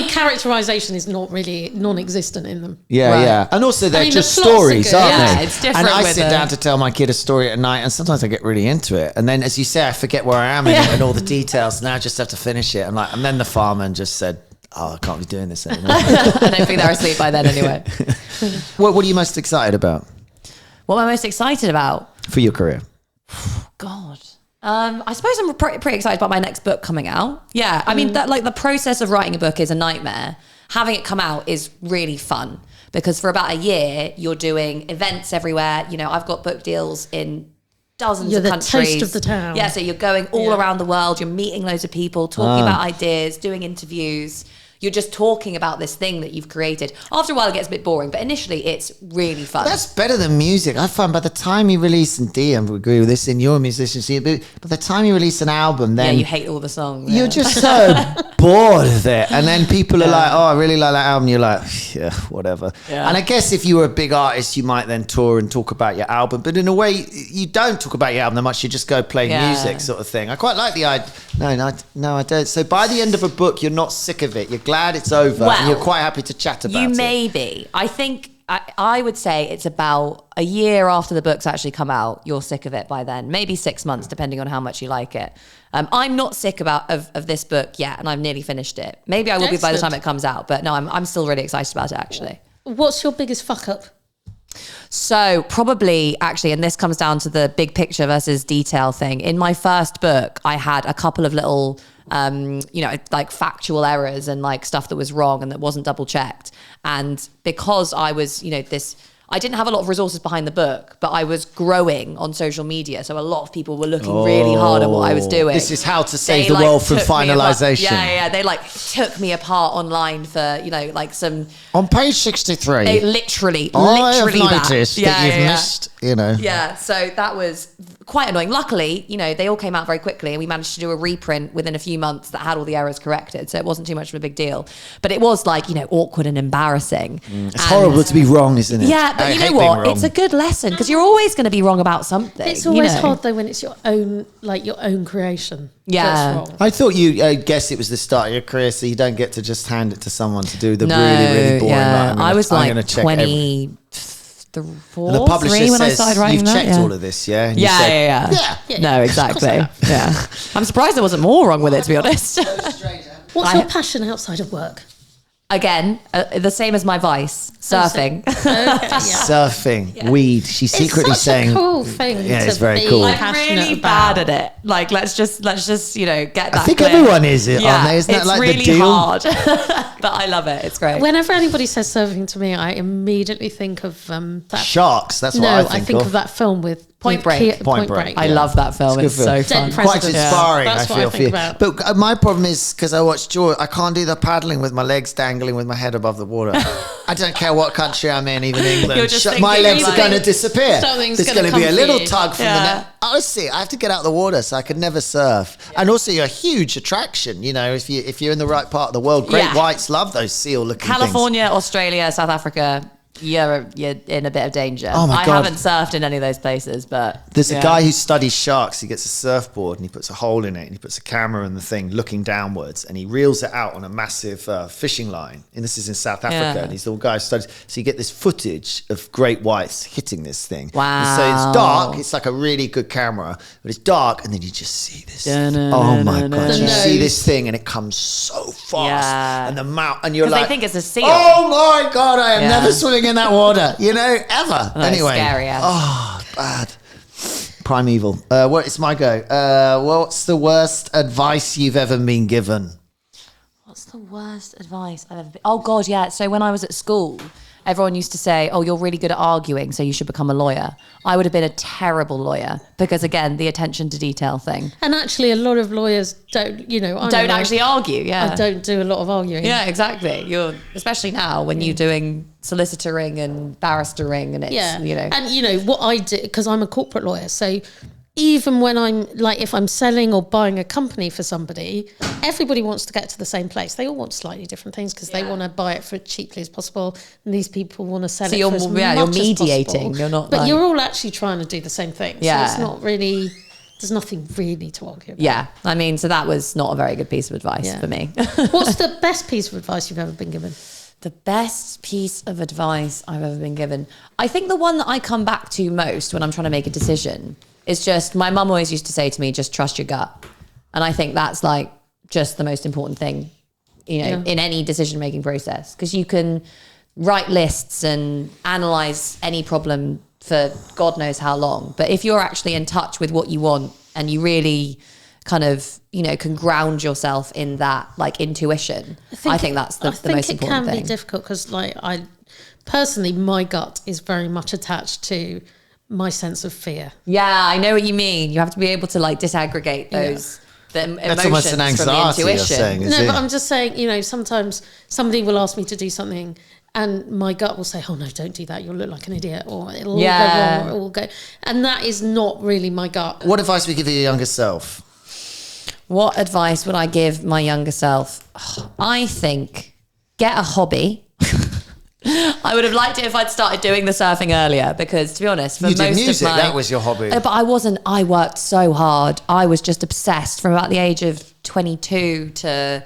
characterization is not really non-existent in them. Yeah, right. Yeah. And also they're just the plots stories, are aren't good. they? It's different. And I sit down to tell my kid a story at night, and sometimes I get really into it. And then, as you say, I forget where I am in it and all the details. Now I just have to finish it. And then the fireman just said, I can't be doing this anymore. I don't think they're asleep by then anyway. What are you most excited about? What am I most excited about? For your career? God. I suppose I'm pretty excited about my next book coming out. Yeah. I mean, the process of writing a book is a nightmare. Having it come out is really fun because for about a year, you're doing events everywhere. I've got book deals in dozens of countries. You're the toast of the town. Yeah. So you're going all around the world. You're meeting loads of people, talking about ideas, doing interviews. You're just talking about this thing that you've created. After a while, it gets a bit boring, but initially, it's really fun. That's better than music. I find by the time you release, and Dee, I would agree with this in your musicianship, but by the time you release an album, then you hate all the songs. you're just so bored of it. And then people are like, oh, I really like that album. You're like, yeah, whatever. Yeah. And I guess if you were a big artist, you might then tour and talk about your album. But in a way, you don't talk about your album that much. You just go play music sort of thing. I quite like the idea. No, I don't. So by the end of a book, you're not sick of it. You're glad it's over, and you're quite happy to chat about it. You may be. I think I would say it's about a year after the book's actually come out. You're sick of it by then. Maybe 6 months, depending on how much you like it. I'm not sick of this book yet, and I've nearly finished it. Maybe I will be by the time it comes out, but no, I'm still really excited about it, actually. What's your biggest fuck up? So probably actually, and this comes down to the big picture versus detail thing. In my first book, I had a couple of little, like factual errors and like stuff that was wrong and that wasn't double checked. And because I was, I didn't have a lot of resources behind the book, but I was growing on social media. So a lot of people were looking really hard at what I was doing. This is how to save the world from finalization. Yeah. They took me apart online for, some... On page 63. They literally I have noticed that you've missed, Yeah, so that was quite annoying. Luckily, they all came out very quickly and we managed to do a reprint within a few months that had all the errors corrected. So it wasn't too much of a big deal. But it was awkward and embarrassing. It's horrible to be wrong, isn't it? Yeah, but you know what? It's a good lesson because you're always going to be wrong about something. It's always hard though when it's your own creation. Yeah. I thought you guess it was the start of your career, so you don't get to just hand it to someone to do the really, really boring. Yeah. I was like 24, and the publisher when says, I started writing you've checked all of this, yeah? And you said, yeah. No, exactly. Yeah. I'm surprised there wasn't more wrong with it, to be honest. What's your passion outside of work? Again, the same as my vice, surfing. Surfing, weed. She's secretly saying, "It's a cool thing." Yeah, it's very cool. I'm really bad at it. Like, let's just get that. I think clear. everyone is on there. Isn't that like really the deal? Hard, but I love it. It's great. Whenever anybody says surfing to me, I immediately think of that sharks. That's what I think of that film with Point Break. Point Break. I love that film. It's so fun. Quite inspiring, I feel for you. But my problem is, because I watch Jaws, I can't do the paddling with my legs dangling with my head above the water. I don't care what country I'm in, even England. My legs are going to disappear. There's going to be a little tug from the net. Honestly, I have to get out of the water, so I could never surf. And also, you're a huge attraction, if you're in the right part of the world. Great whites love those seal-looking things. California, Australia, South Africa. You're in a bit of danger. Oh my God. I haven't surfed in any of those places, but there's a guy who studies sharks. He gets a surfboard and he puts a hole in it and he puts a camera in the thing looking downwards and he reels it out on a massive fishing line. And this is in South Africa. And he's the guy who studies. So you get this footage of great whites hitting this thing. Wow. And so it's dark. It's like a really good camera, but it's dark and then you just see this. Oh my God. You see this thing and it comes so fast. And the mouth, and you're like, they think it's a seal. Oh my God, I am never swimming in that water, ever. Anyway. Scary, bad. Primeval. It's my go. What's the worst advice you've ever been given? What's the worst advice I've ever been? Oh God, yeah. So when I was at school, everyone used to say, oh, you're really good at arguing, so you should become a lawyer. I would have been a terrible lawyer because, again, the attention to detail thing. And actually, a lot of lawyers don't actually argue, I don't do a lot of arguing. Yeah, exactly. Especially now when you're doing solicitoring and barristering and it's, And, what I do, because I'm a corporate lawyer, so even when I'm if I'm selling or buying a company for somebody, everybody wants to get to the same place. They all want slightly different things because they want to buy it for as cheaply as possible, and these people want to sell it for as much you're mediating. As possible. You're not, but you're all actually trying to do the same thing. Yeah. So it's not really. There's nothing really to argue about. Yeah, I mean, so that was not a very good piece of advice for me. What's the best piece of advice you've ever been given? The best piece of advice I've ever been given. I think the one that I come back to most when I'm trying to make a decision is just, my mum always used to say to me, just trust your gut. And I think that's just the most important thing, in any decision-making process. Because you can write lists and analyze any problem for God knows how long. But if you're actually in touch with what you want and you really kind of, can ground yourself in that intuition, I think that's the most important thing. I think it can be difficult because I personally, my gut is very much attached to my sense of fear. Yeah, I know what you mean. You have to be able to disaggregate those the That's almost emotions an from the anxiety you're intuition. saying, is No, it? but I'm just saying, you know, sometimes somebody will ask me to do something and my gut will say, oh no, don't do that, you'll look like an idiot, or it'll all go wrong, or it will go, and that is not really my gut. What advice would you give your younger self? What advice would I give my younger self? I think get a hobby. I would have liked it if I'd started doing the surfing earlier, because to be honest, for You did most music, of my, that was your hobby. But I worked so hard. I was just obsessed from about the age of 22 to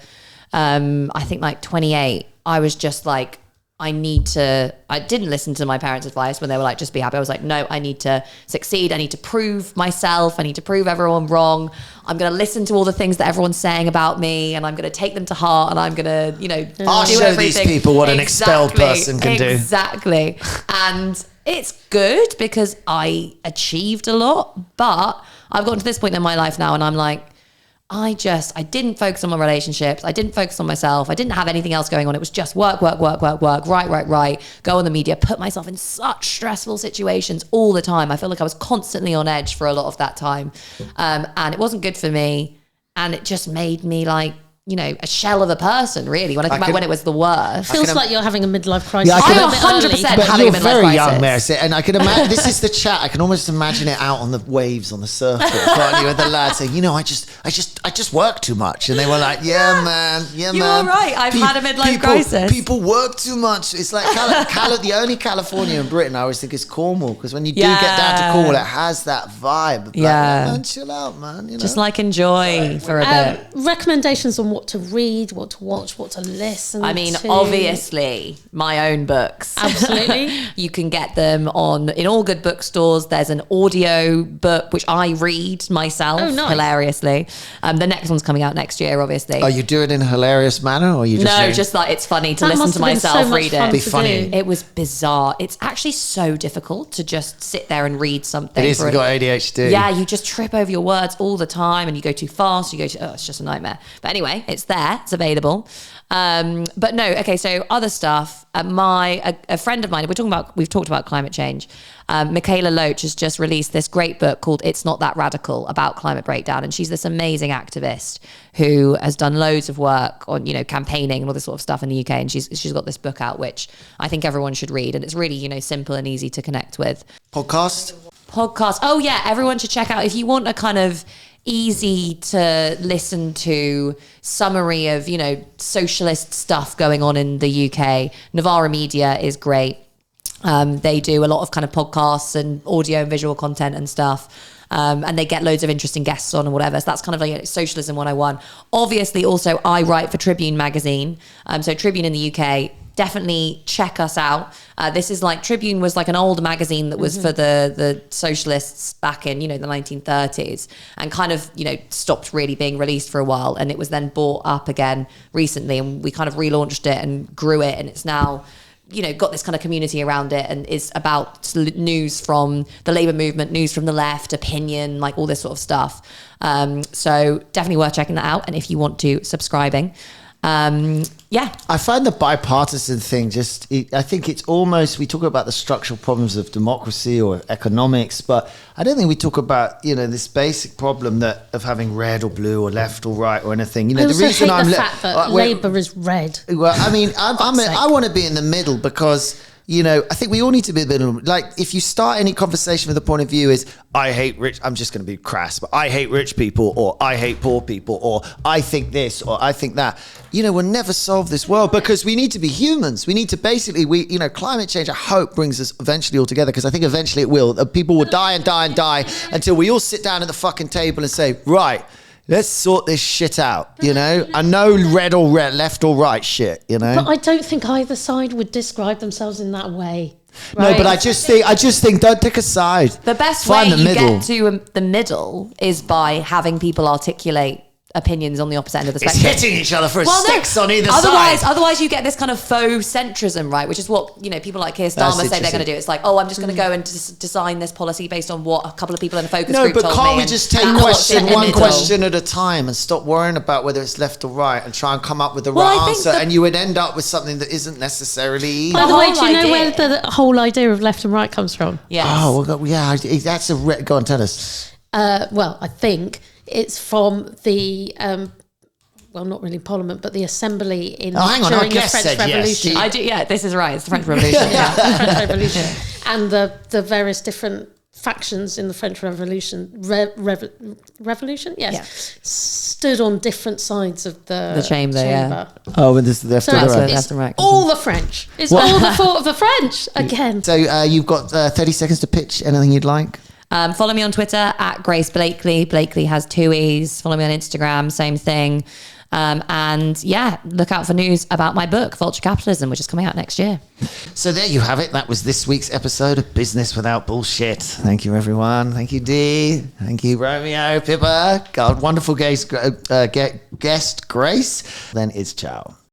I think like 28. I was just like, I didn't listen to my parents' advice when they were like, just be happy. I was like, no, I need to succeed. I need to prove myself. I need to prove everyone wrong. I'm going to listen to all the things that everyone's saying about me, and I'm going to take them to heart, and I'm going to, you know, I'll do show everything. these people what an expelled person can do. Exactly. And it's good because I achieved a lot, but I've gotten to this point in my life now, and I'm like, I didn't focus on my relationships. I didn't focus on myself. I didn't have anything else going on. It was just work, right. Go on the media, put myself in such stressful situations all the time. I feel like I was constantly on edge for a lot of that time. And it wasn't good for me. And it just made me like, you know, a shell of a person, really, when I think about when it was the worst. Feels like you're having a midlife crisis. Yeah, I am a bit 100% early. But having you're a midlife very crisis. young, Mary, and I can imagine this is the chat. I can almost imagine it out on the waves on the surfboard, can't you? With the lads saying, you know, I just work too much, and they were like, yeah, man. You're right. I've had a midlife crisis. People work too much. It's like the only California in Britain I always think is Cornwall, because when you do get down to Cornwall, it has that vibe. Like, man, chill out, man. You know? Just like enjoy for a bit. Recommendations on what to read, what to watch, what to listen I mean, to. obviously, my own books. Absolutely. You can get them in all good bookstores. There's an audio book, which I read myself, hilariously. The next one's coming out next year, obviously. Are you doing it in a hilarious manner, or are you just... No, just like it's funny to That listen must to have been so myself much read fun it. Be to funny. do. It was bizarre. It's actually so difficult to just sit there and read something. It is, for you've got ADHD. Yeah, you just trip over your words all the time, and you go too fast. It's just a nightmare. But anyway, it's there. It's available. But no, okay. So other stuff. A friend of mine. We've talked about climate change. Michaela Loach has just released this great book called "It's Not That Radical" about climate breakdown, and she's this amazing activist who has done loads of work on, you know, campaigning and all this sort of stuff in the UK. And she's got this book out, which I think everyone should read, and it's really, you know, simple and easy to connect with. Podcast. Oh yeah, everyone should check out if you want a kind of easy to listen to summary of, you know, socialist stuff going on in the UK. Novara Media is great. They do a lot of kind of podcasts and audio and visual content and stuff. And they get loads of interesting guests on and whatever. So that's kind of like Socialism 101. Obviously, also, I write for Tribune magazine. So Tribune in the UK, definitely check us out. This is like, Tribune was like an old magazine that was for the socialists back in, you know, the 1930s, and kind of, you know, stopped really being released for a while. And it was then bought up again recently, and we kind of relaunched it and grew it. And it's now, you know, got this kind of community around it, and is about news from the Labour movement, news from the left, opinion, like all this sort of stuff. So definitely worth checking that out. And if you want to, subscribing. Yeah. I find the bipartisan thing I think it's almost, we talk about the structural problems of democracy or economics, but I don't think we talk about, you know, this basic problem of having red or blue or left or right or anything. You know, I also the reason hate I'm the fact that Labour is red. Well, I mean, I want to be in the middle, because, you know, I think we all need to be in the middle. Like, if you start any conversation with the point of view is, I hate rich, I'm just going to be crass, but I hate rich people, or I hate poor people, or I think this, or I think that, you know, we'll never solve this world, because we need to be humans. We need to basically, you know, climate change, I hope, brings us eventually all together, because I think eventually it will. People will die and die and die until we all sit down at the fucking table and say, right, let's sort this shit out, you know? I know left or right shit, you know? But I don't think either side would describe themselves in that way. No, right? but I just think don't take a side. The best Find way the you middle. get to the middle is by having people articulate opinions on the opposite end of the It's spectrum. hitting each other for Well, no, sticks on either otherwise, side. Otherwise, you get this kind of faux centrism, right? Which is what, you know, people like Keir Starmer say they're going to do. It's like, oh, I'm just going to go and design this policy based on what a couple of people in a focus group told me. No, but can't we just take one question at a time and stop worrying about whether it's left or right and try and come up with the right answer? And you would end up with something that isn't necessarily easy. By the way, do you know where the whole idea of left and right comes from? Yes. Oh, well, yeah, that's go on, tell us. Well, I think it's from the well, not really Parliament, but the Assembly in hang on, our during the guest French said yes. Revolution. I do. Yeah, this is right. It's the French Revolution. Yeah, the French Revolution, and the various different factions in the French Revolution, revolution, yes, Yeah. stood on different sides of the chamber. Yeah. Oh, and this is the left So to the it's, right. left and right. all the French. It's all the fault of the French again. So you've got 30 seconds to pitch anything you'd like. Follow me on Twitter at Grace Blakeley. Blakely has 2 E's. Follow me on Instagram, same thing. And yeah, look out for news about my book, Vulture Capitalism, which is coming out next year. So there you have it. That was this week's episode of Business Without Bullshit. Thank you, everyone. Thank you, Dee. Thank you, Romeo, Pippa. God, wonderful guest, Grace. Then it's ciao.